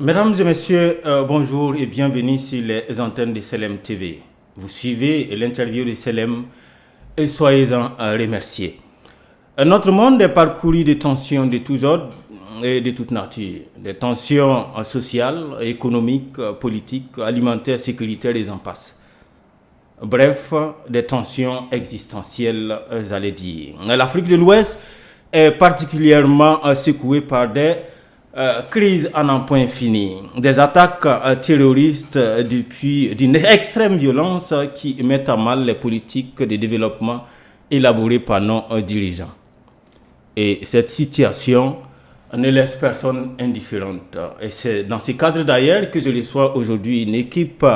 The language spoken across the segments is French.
Mesdames et messieurs, bonjour et bienvenue sur les antennes de Selem TV. Vous suivez l'interview de Selem et soyez-en remerciés. Notre monde est parcouru de tensions de tous ordres et de toute nature. Des tensions sociales, économiques, politiques, alimentaires, sécuritaires et j'en passe. Bref, des tensions existentielles, j'allais dire. L'Afrique de l'Ouest est particulièrement secouée par des crises à n'en point fini, des attaques terroristes d'une extrême violence qui mettent à mal les politiques de développement élaborées par nos dirigeants. Et cette situation ne laisse personne indifférente. Et c'est dans ce cadre d'ailleurs que je reçois aujourd'hui une équipe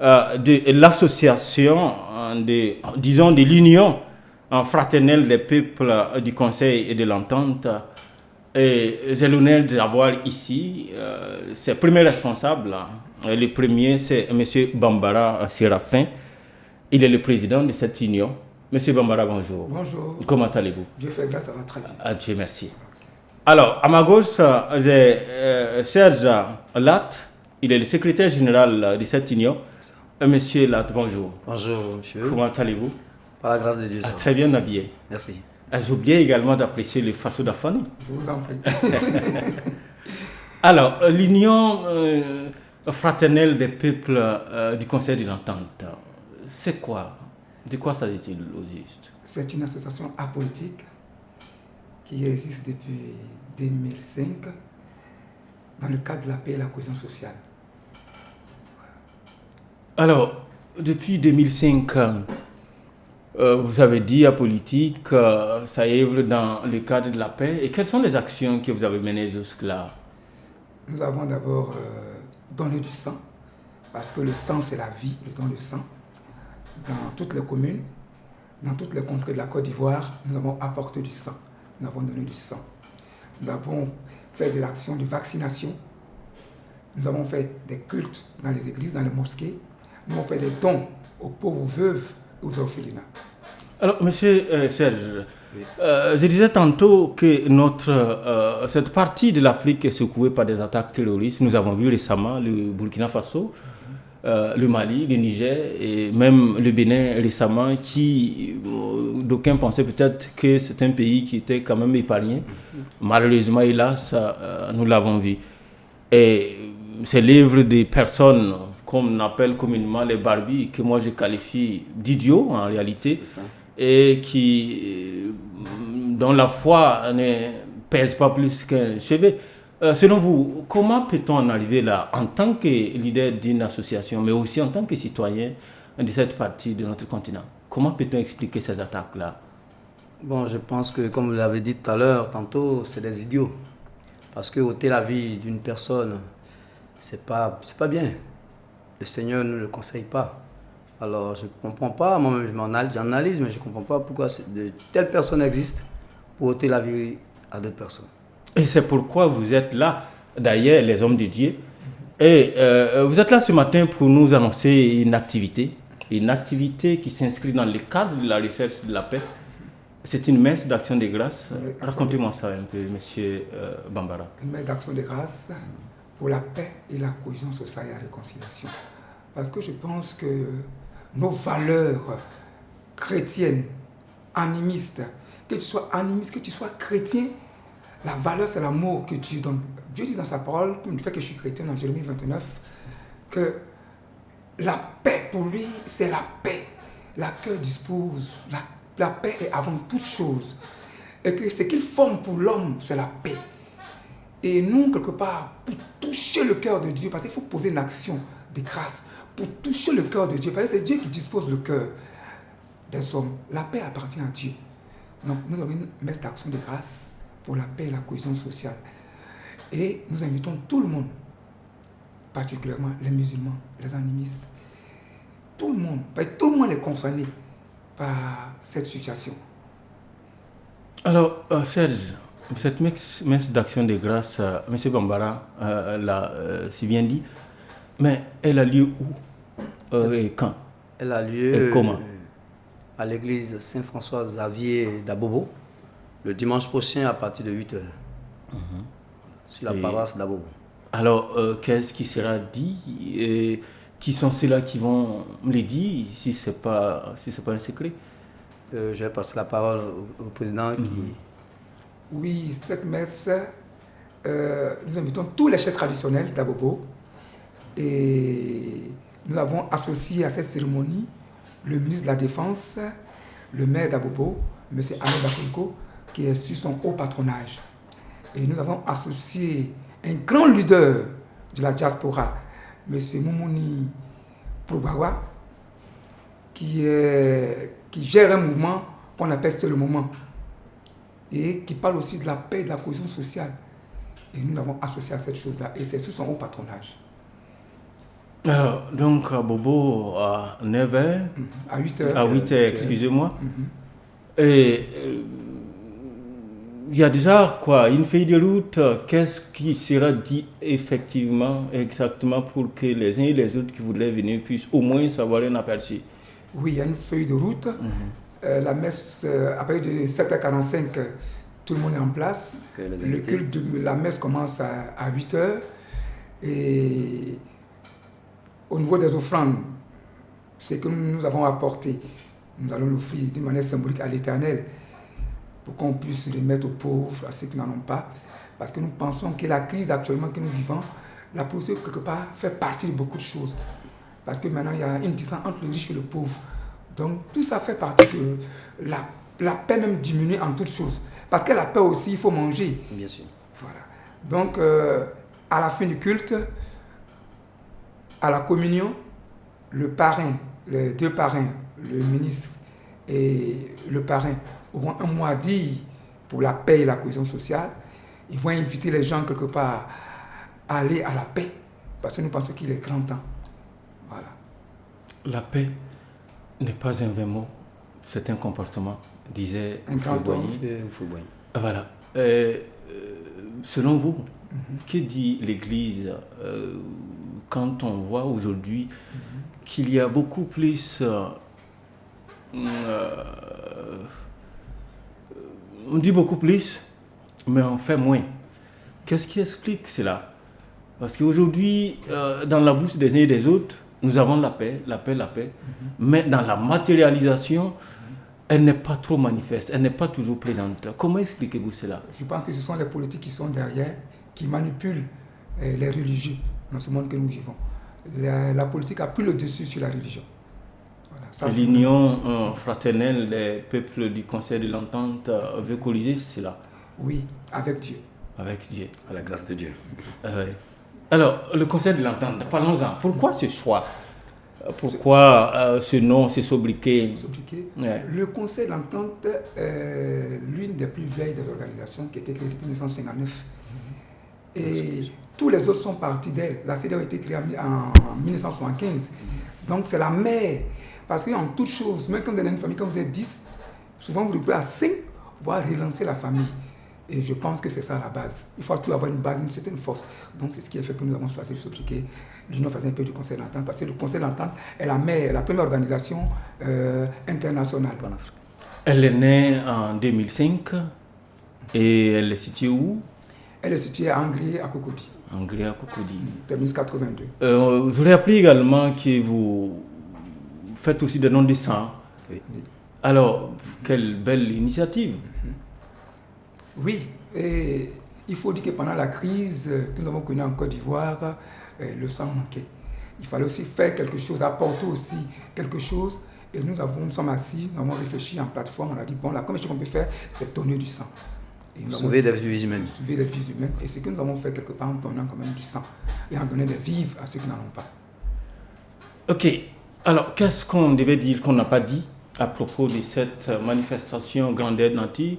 de l'association, de l'Union fraternelle des peuples du Conseil et de l'Entente. Et j'ai l'honneur d'avoir ici ses premiers responsables. Le premier, c'est M. Bambara Séraphin. Il est le président de cette union. M. Bambara, bonjour. Bonjour. Comment allez-vous? Dieu fait grâce, ça va très bien. Dieu merci. Alors, à ma gauche, j'ai Serge Lat. Il est le secrétaire général de cette union. Monsieur Lat, bonjour. Bonjour, monsieur. Comment allez-vous? Par la grâce de Dieu. Très bien habillé. Merci. J'ai oublié également d'apprécier le Faso d'Afani. Je vous en prie. Alors, l'Union fraternelle des peuples du Conseil de l'Entente, c'est quoi? De quoi s'agit-il au juste? C'est une association apolitique qui existe depuis 2005 dans le cadre de la paix et la cohésion sociale. Alors, depuis 2005, vous avez dit apolitique, ça œuvre dans le cadre de la paix. Et quelles sont les actions que vous avez menées jusque-là? Nous avons d'abord donné du sang, parce que le sang c'est la vie, le don de sang. Dans toutes les communes, dans toutes les contrées de la Côte d'Ivoire, nous avons apporté du sang. Nous avons donné du sang. Nous avons fait des actions de vaccination. Nous avons fait des cultes dans les églises, dans les mosquées. Nous avons fait des dons aux pauvres veuves et aux orphelinats. Alors, monsieur Serge, je disais tantôt que cette partie de l'Afrique est secouée par des attaques terroristes. Nous avons vu récemment le Burkina Faso, le Mali, le Niger et même le Bénin récemment, qui d'aucuns pensaient peut-être que c'est un pays qui était quand même épargné. Malheureusement, hélas, nous l'avons vu. Et c'est l'œuvre des personnes qu'on appelle communément les Barbies, que moi je qualifie d'idiots en réalité, et dont la foi ne pèse pas plus qu'un chevet. Selon vous, comment peut-on en arriver là, en tant que leader d'une association, mais aussi en tant que citoyen de cette partie de notre continent? Comment peut-on expliquer ces attaques-là? Bon, je pense que, comme vous l'avez dit tout à l'heure, tantôt, c'est des idiots. Parce que ôter la vie d'une personne, c'est pas bien. Le Seigneur ne le conseille pas. Alors, je ne comprends pas, moi-même j'analyse, mais je ne comprends pas pourquoi de telles personnes existent pour ôter la vie à d'autres personnes. Et c'est pourquoi vous êtes là, d'ailleurs, les hommes de Dieu. Et vous êtes là ce matin pour nous annoncer une activité qui s'inscrit dans le cadre de la recherche de la paix. C'est une messe d'action de grâce. Racontez-moi ça un peu, monsieur Bambara. Une messe d'action de grâce pour la paix et la cohésion sociale et la réconciliation. Parce que je pense que nos valeurs chrétiennes, animistes, que tu sois animiste, que tu sois chrétien, la valeur c'est l'amour que tu donnes. Dieu dit dans sa parole, comme le fait que je suis chrétien dans Jérémie 29, que la paix pour lui c'est la paix. La cœur dispose, la paix est avant toute chose. Et que ce qu'il forme pour l'homme c'est la paix. Et nous, quelque part, pour toucher le cœur de Dieu, parce qu'il faut poser une action de grâce, pour toucher le cœur de Dieu, parce que c'est Dieu qui dispose le cœur des hommes. La paix appartient à Dieu. Donc nous avons une messe d'action de grâce pour la paix et la cohésion sociale. Et nous invitons tout le monde, particulièrement les musulmans, les animistes, tout le monde, parce que tout le monde est concerné par cette situation. Alors, Serge, cette messe d'action de grâce, M. Bambara l'a si bien dit, mais elle a lieu où et quand? Elle a lieu et comment? À l'église Saint-François-Xavier d'Abobo, le dimanche prochain à partir de 8h, sur la paroisse d'Abobo. Alors, qu'est-ce qui sera dit et qui sont ceux-là qui vont les dire si ce n'est pas un secret? Je vais passer la parole au président qui... Oui, cette messe, nous invitons tous les chefs traditionnels d'Abobo et nous avons associé à cette cérémonie le ministre de la Défense, le maire d'Abobo, M. Ahmed Bakoliko, qui est sur son haut patronage. Et nous avons associé un grand leader de la diaspora, M. Moumouni Probawa, qui gère un mouvement qu'on appelle C'est le moment, et qui parle aussi de la paix et de la cohésion sociale. Et nous l'avons associé à cette chose-là, et c'est sous son haut patronage. Alors, donc à Bobo, à 9h, à 8h. À 8h, excusez-moi. Et il y a déjà quoi, une feuille de route, qu'est-ce qui sera dit effectivement, exactement, pour que les uns et les autres qui voudraient venir puissent au moins savoir un aperçu? Oui, il y a une feuille de route. La messe, à partir de 7h45, tout le monde est en place. Le culte de la messe commence à 8h. Et au niveau des offrandes, ce que nous avons apporté, nous allons l'offrir d'une manière symbolique à l'Éternel pour qu'on puisse remettre aux pauvres, à ceux qui n'en ont pas. Parce que nous pensons que la crise actuellement que nous vivons, la pauvreté, quelque part, fait partie de beaucoup de choses. Parce que maintenant, il y a une distance entre le riche et le pauvre. Donc, tout ça fait partie de la paix même diminue en toutes choses. Parce que la paix aussi, il faut manger. Bien sûr. Voilà. Donc, à la fin du culte, à la communion, le parrain, les deux parrains, le ministre et le parrain, auront un mot à dire pour la paix et la cohésion sociale. Ils vont inviter les gens quelque part à aller à la paix, parce que nous pensons qu'il est grand temps. Voilà. La paix n'est pas un vain mot, c'est un comportement, disait Fouboigny. Voilà. Selon vous, que dit l'Église quand on voit aujourd'hui qu'il y a beaucoup plus... on dit beaucoup plus, mais on fait moins. Qu'est-ce qui explique cela? Parce qu'aujourd'hui, dans la bouche des uns et des autres, nous avons la paix, mais dans la matérialisation, elle n'est pas trop manifeste, elle n'est pas toujours présente. Comment expliquez-vous cela? Je pense que ce sont les politiques qui sont derrière, qui manipulent les religieux dans ce monde que nous vivons. La politique a pris le dessus sur la religion. Voilà, l'union fraternelle des peuples du Conseil de l'Entente veut corriger cela? Oui, avec Dieu. Avec Dieu. À la grâce de Dieu. Alors, le Conseil de l'Entente, parlons-en. Pourquoi ce choix? Pourquoi ce nom, ce sobriquet? Ouais. Le Conseil de l'Entente est l'une des plus vieilles des organisations qui a été créée depuis 1959. Et tous les autres sont partis d'elle. La CEDEAO a été créée en 1975. Donc c'est la mère. Parce qu'en toute chose, même quand vous êtes dans une famille, quand vous êtes 10, souvent vous retrouvez à 5 pour relancer la famille. Et je pense que c'est ça la base. Il faut toujours avoir une base, une certaine force. Donc c'est ce qui a fait que nous avons choisi de s'appliquer l'Union fraternelle du Conseil de l'Entente. Parce que le Conseil de l'Entente est la première organisation internationale. Elle est née en 2005 et elle est située où? Elle est située à Angrier, à Cocody. Angrier, à Cocody. 1982. Je voudrais rappeler également que vous faites aussi des noms de sang. Oui. Alors, quelle belle initiative. Oui, et il faut dire que pendant la crise que nous avons connue en Côte d'Ivoire, le sang manquait. Il fallait aussi faire quelque chose, apporter aussi quelque chose. Et nous sommes assis, nous avons réfléchi en plateforme, on a dit, bon, la première chose qu'on peut faire, c'est donner du sang. Sauver des vies humaines. Sauver des vies humaines. Et c'est ce que nous avons fait quelque part en donnant quand même du sang. Et en donnant des vivres à ceux qui n'en ont pas. Ok. Alors, qu'est-ce qu'on devait dire, qu'on n'a pas dit à propos de cette manifestation grandeur nature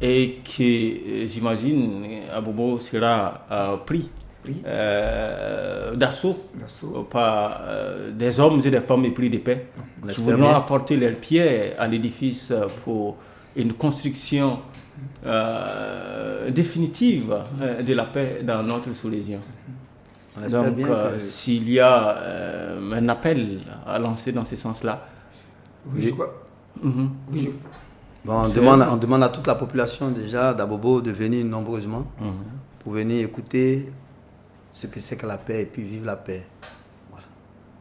et que, j'imagine, Abobo sera pris d'assaut par des hommes et des femmes épris de paix qui voudront apporter leurs pierres à l'édifice pour une construction définitive de la paix dans notre sous-région. Donc, s'il y a un appel à lancer dans ce sens-là. Oui, je crois. Oui, bon, on demande à toute la population déjà d'Abobo de venir nombreusement pour venir écouter ce que c'est que la paix et puis vivre la paix. Voilà.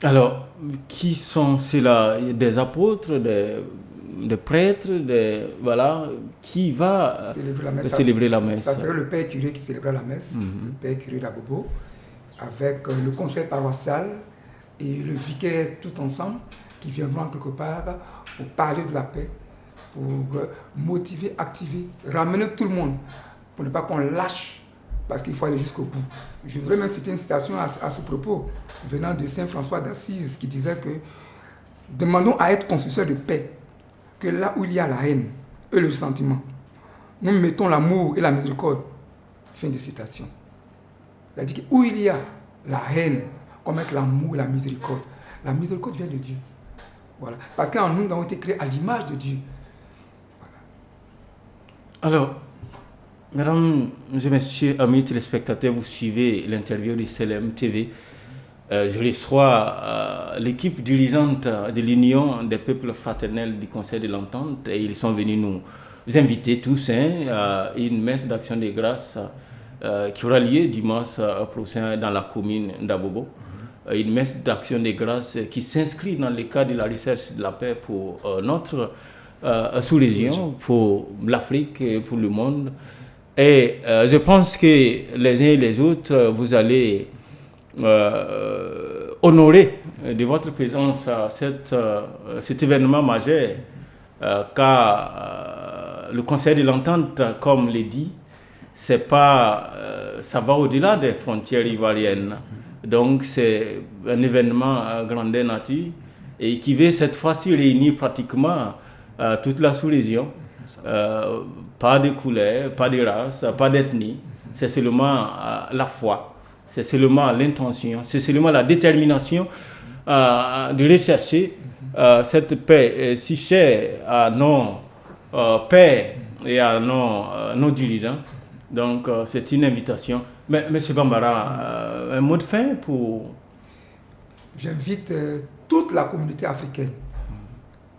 Alors, qui sont ceux-là? Des apôtres, des prêtres, voilà, qui va célébrer la messe? Ça serait le père curé qui célébra la messe, le père curé d'Abobo, avec le conseil paroissial et le vicaire tout ensemble, qui viendront quelque part pour parler de la paix, pour motiver, activer, ramener tout le monde, pour ne pas qu'on lâche, parce qu'il faut aller jusqu'au bout. Je voudrais même citer une citation à ce propos, venant de Saint François d'Assise, qui disait que « Demandons à être constructeurs de paix, que là où il y a la haine et le sentiment, nous mettons l'amour et la miséricorde. » Fin de citation. C'est-à-dire que où il y a la haine, qu'on mette l'amour et la miséricorde. La miséricorde vient de Dieu. Voilà. Parce qu'en nous, nous avons été créés à l'image de Dieu. Voilà. Alors, mesdames et messieurs, amis téléspectateurs, vous suivez l'interview de CLM TV. Je reçois l'équipe dirigeante de l'Union des peuples fraternels du Conseil de l'Entente et ils sont venus nous inviter tous à une messe d'action de grâce qui aura lieu dimanche prochain dans la commune d'Abobo. Une messe d'action de grâce qui s'inscrit dans le cadre de la recherche de la paix pour notre sous-région, pour l'Afrique et pour le monde. Et je pense que les uns et les autres, vous allez honorer de votre présence cet événement majeur, car le Conseil de l'Entente, comme l'a dit, c'est pas, ça va au-delà des frontières ivoiriennes. Donc c'est un événement grandeur nature et qui veut cette fois-ci réunir pratiquement toute la sous-région. Pas de couleur, pas de race, pas d'ethnie. C'est seulement la foi, c'est seulement l'intention, c'est seulement la détermination de rechercher cette paix si chère à nos pères et à nos dirigeants. Donc c'est une invitation. Mais M. Bambara, un mot de fin pour... J'invite toute la communauté africaine,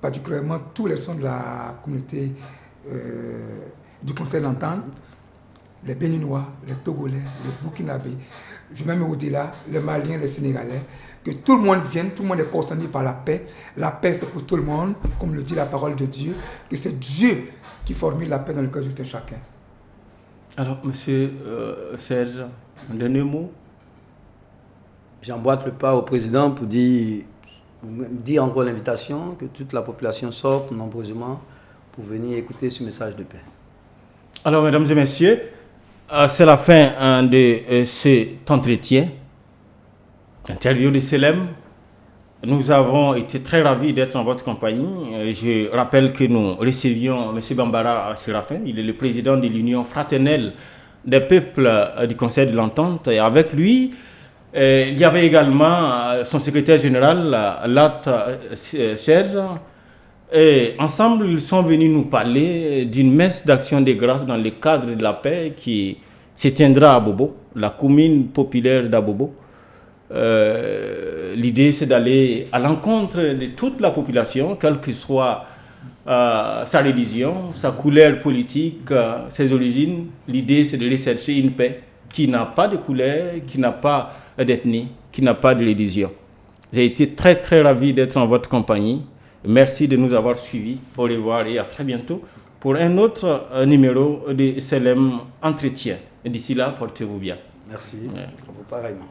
particulièrement tous les sons de la communauté du Conseil d'Entente, les Béninois, les Togolais, les Burkinabés, je vais même au-delà, les Maliens, les Sénégalais, que tout le monde vienne, tout le monde est concerné par la paix. La paix, c'est pour tout le monde, comme le dit la parole de Dieu, que c'est Dieu qui formule la paix dans le cœur de tout un chacun. Alors, monsieur Serge, un dernier mot? J'emboîte le pas au président pour dire encore l'invitation, que toute la population sorte nombreusement pour venir écouter ce message de paix. Alors, mesdames et messieurs, c'est la fin de cet entretien, interview de CLM. Nous avons été très ravis d'être en votre compagnie. Je rappelle que nous recevions M. Bambara Séraphin. Il est le président de l'Union fraternelle des peuples du Conseil de l'Entente. Et avec lui, il y avait également son secrétaire général, Lat Serge. Et ensemble, ils sont venus nous parler d'une messe d'action de grâce dans le cadre de la paix qui se tiendra à Abobo, la commune populaire d'Abobo. L'idée, c'est d'aller à l'encontre de toute la population, quelle que soit sa religion, sa couleur politique, ses origines. L'idée, c'est de rechercher une paix qui n'a pas de couleur, qui n'a pas d'ethnie, qui n'a pas de religion. J'ai été très, très ravi d'être en votre compagnie. Merci de nous avoir suivis. Au revoir et à très bientôt pour un autre numéro de CLM Entretien. D'ici là, portez-vous bien. Merci. Ouais. Pareillement.